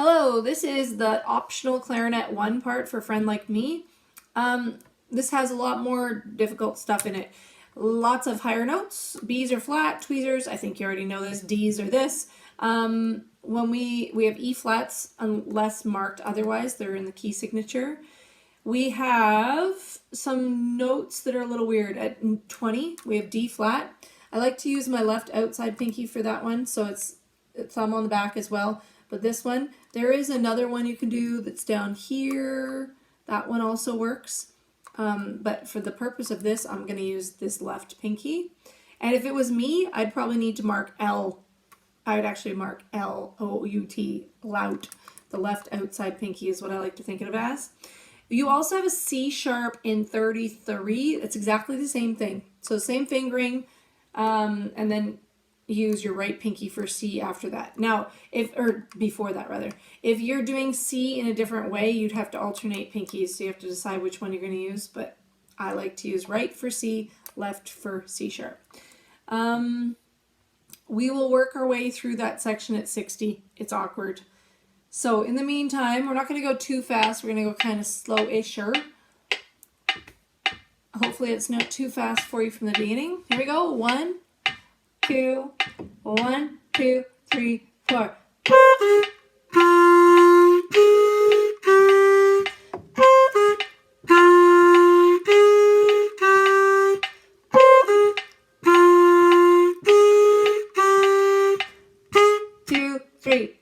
Hello, this is the optional clarinet 1 part for Friend Like Me. This has a lot more difficult stuff in it. Lots of higher notes, B's are flat, tweezers, I think you already know this, D's are this. When we have E flats unless marked otherwise, they're in the key signature. We have some notes that are a little weird. At 20, we have D flat. I like to use my left outside pinky for that one, so it's thumb on the back as well. But this one, there is another one you can do that's down here. That one also works. But for the purpose of this, I'm going to use this left pinky. And if it was me, I'd probably need to mark L. I would actually mark L-O-U-T, lout. The left outside pinky is what I like to think of it as. You also have a C sharp in 33. It's exactly the same thing. So same fingering, and then use your right pinky for C after that. Now, before that rather. If you're doing C in a different way, you'd have to alternate pinkies, so you have to decide which one you're going to use, but I like to use right for C, left for C sharp. We will work our way through that section at 60. It's awkward. So in the meantime, we're not going to go too fast. We're going to go kind of slow-isher. Hopefully it's not too fast for you from the beginning. Here we go. 1, 2, 1, 2, 3, 4. Two, three.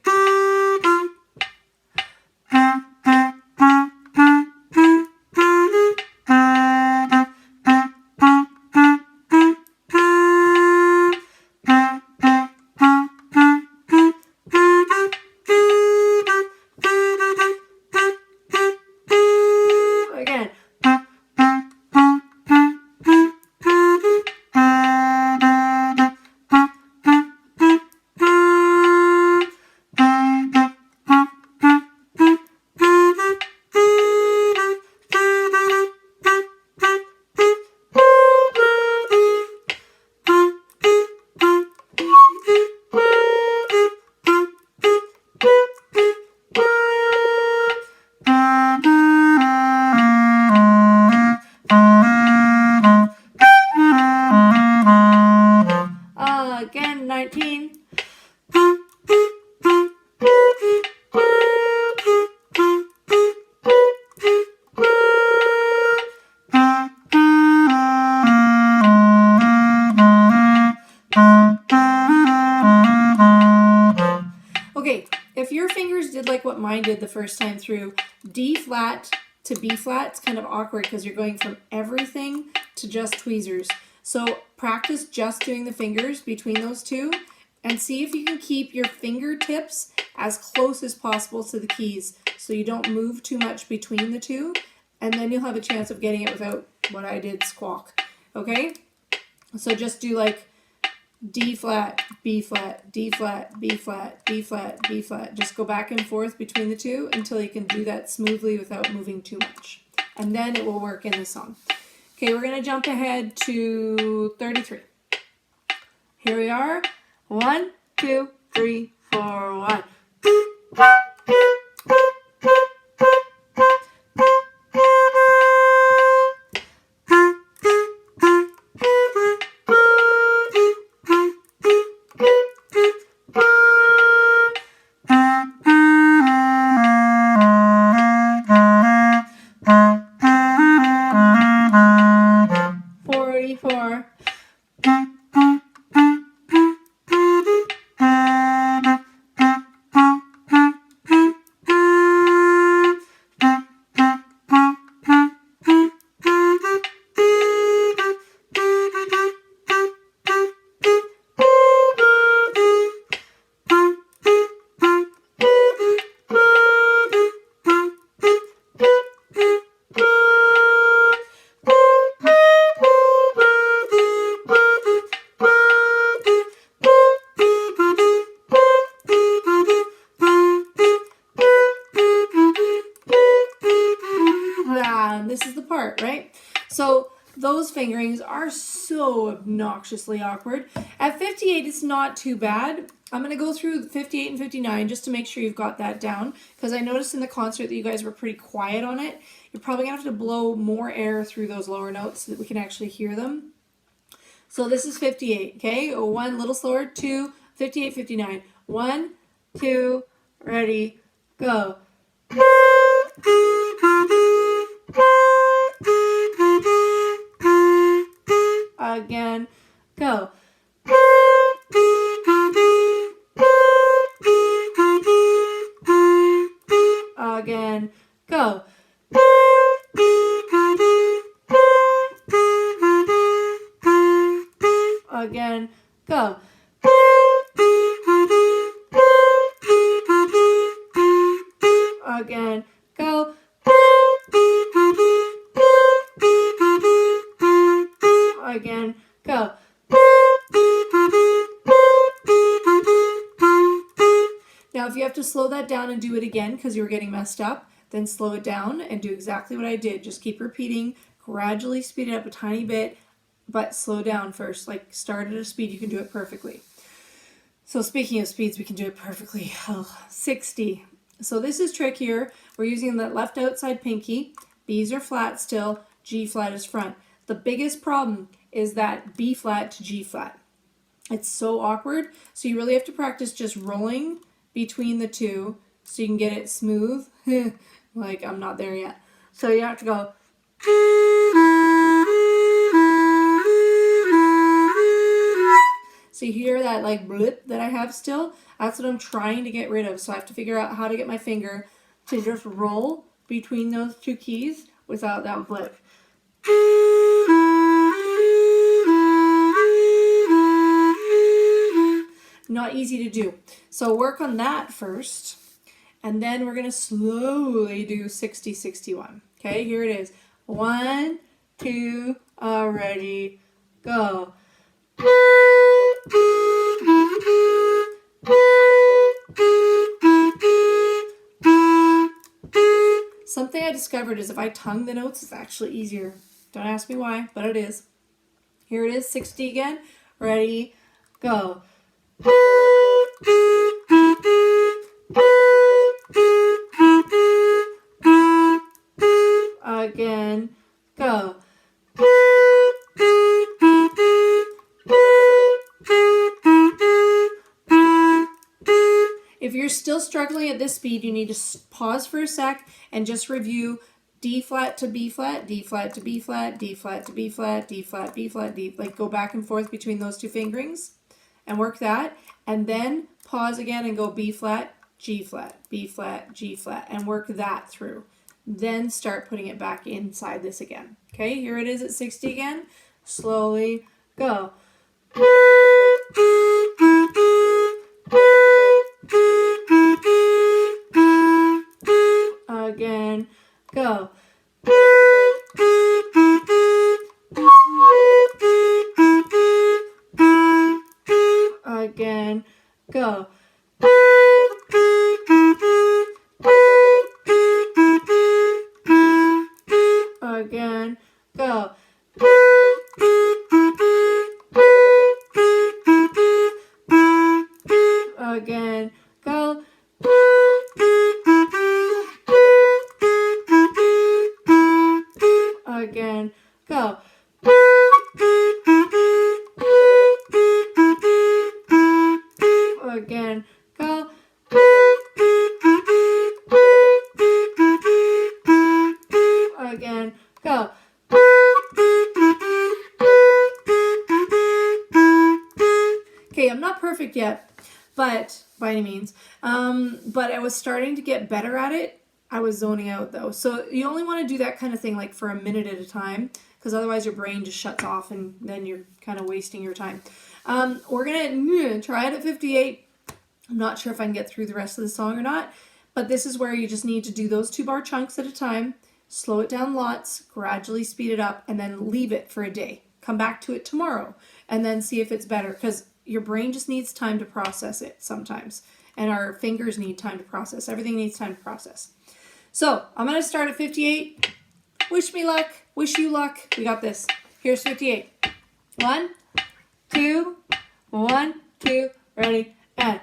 Again. Again, 19. Okay, if your fingers did like what mine did the first time through, D flat to B flat, it's kind of awkward because you're going from everything to just tweezers. So practice just doing the fingers between those two and see if you can keep your fingertips as close as possible to the keys so you don't move too much between the two, and then you'll have a chance of getting it without what I did, squawk. Okay? So just do like D flat, B flat, D flat, B flat, D flat, B flat. Just go back and forth between the two until you can do that smoothly without moving too much. And then it will work in the song. Okay, we're going to jump ahead to 33. Here we are. 1, 2, 3, 4, 1. This is the part, right? So those fingerings are so obnoxiously awkward. At 58, it's not too bad. I'm going to go through 58 and 59 just to make sure you've got that down, because I noticed in the concert that you guys were pretty quiet on it. You're probably going to have to blow more air through those lower notes so that we can actually hear them. So this is 58, okay? 1, little slower, 2, 58, 59. 1, 2, ready, go. Again, go. Again, go. Again, go. Again, go. Again, go. Now, if you have to slow that down and do it again because you were getting messed up, then slow it down and do exactly what I did. Just keep repeating, gradually speed it up a tiny bit, but slow down first. Like, start at a speed you can do it perfectly. So speaking of speeds, we can do it perfectly. 60. So this is trickier. We're using the left outside pinky. B's are flat still. G flat is front. The biggest problem is that B flat to G flat. It's so awkward. So you really have to practice just rolling between the two so you can get it smooth. Like, I'm not there yet. So you have to go. So you hear that like blip that I have still? That's what I'm trying to get rid of. So I have to figure out how to get my finger to just roll between those two keys without that blip. Not easy to do. So work on that first. And then we're going to slowly do 60, 61. Okay, here it is. 1, 2, ready, go. Something I discovered is if I tongue the notes, it's actually easier. Don't ask me why, but it is. Here it is, 60 again. Ready, go. Again, go. If you're still struggling at this speed, you need to pause for a sec and just review D flat to B flat, D flat to B flat, D flat to B flat, D flat, B flat, D, like go back and forth between those two fingerings and work that. And then pause again and go B flat, G flat, B flat, G flat, and work that through. Then start putting it back inside this again. Okay, here it is at 60 again. Slowly go. Again, go. Again, go. Again, go. Again, go. Again, go. Again, go. Again, go. Okay, I'm not perfect yet, but by any means, but I was starting to get better at it. I was zoning out though. So you only want to do that kind of thing like for a minute at a time, because otherwise your brain just shuts off and then you're kind of wasting your time. We're going to try it at 58. I'm not sure if I can get through the rest of the song or not, but this is where you just need to do those 2-bar chunks at a time, slow it down lots, gradually speed it up, and then leave it for a day. Come back to it tomorrow and then see if it's better, because your brain just needs time to process it sometimes, and our fingers need time to process. Everything needs time to process. So I'm going to start at 58. Wish me luck. Wish you luck. We got this. Here's 58. 1, 2, 1, 2, ready, and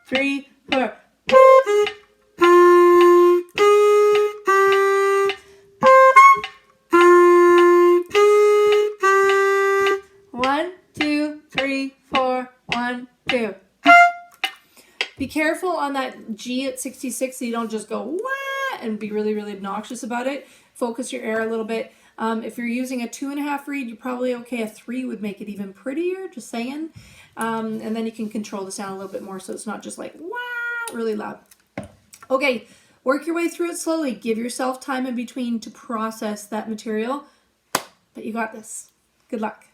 3, 4. One, two, three, four, 1, 2. Be careful on that G at 66 so you don't just go wah and be really, really obnoxious about it. Focus your air a little bit. If you're using a 2.5 reed, you're probably okay. A 3 would make it even prettier, just saying. And then you can control the sound a little bit more so it's not just like wah, really loud. Okay, work your way through it slowly. Give yourself time in between to process that material. But you got this. Good luck.